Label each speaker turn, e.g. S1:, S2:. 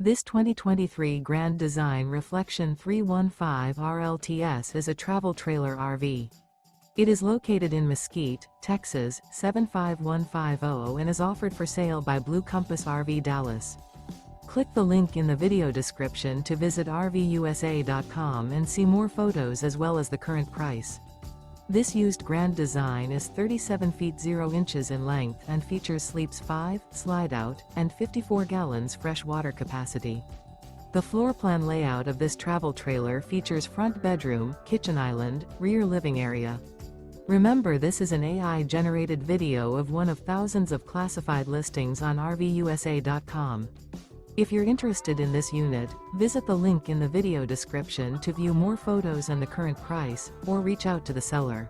S1: This 2023 Grand Design Reflection 315 RLTS is a travel trailer RV. It is located in Mesquite, Texas, 75150 and is offered for sale by Blue Compass RV Dallas. Click the link in the video description to visit RVUSA.com and see more photos as well as the current price. This used Grand Design is 37 feet 0 inches in length and features sleeps 5, Slideout, and 54 gallons fresh water capacity. The floor plan layout of this travel trailer features front bedroom, kitchen island, rear living area. Remember, this is an AI-generated video of one of thousands of classified listings on RVUSA.com. If you're interested in this unit, visit the link in the video description to view more photos and the current price, or reach out to the seller.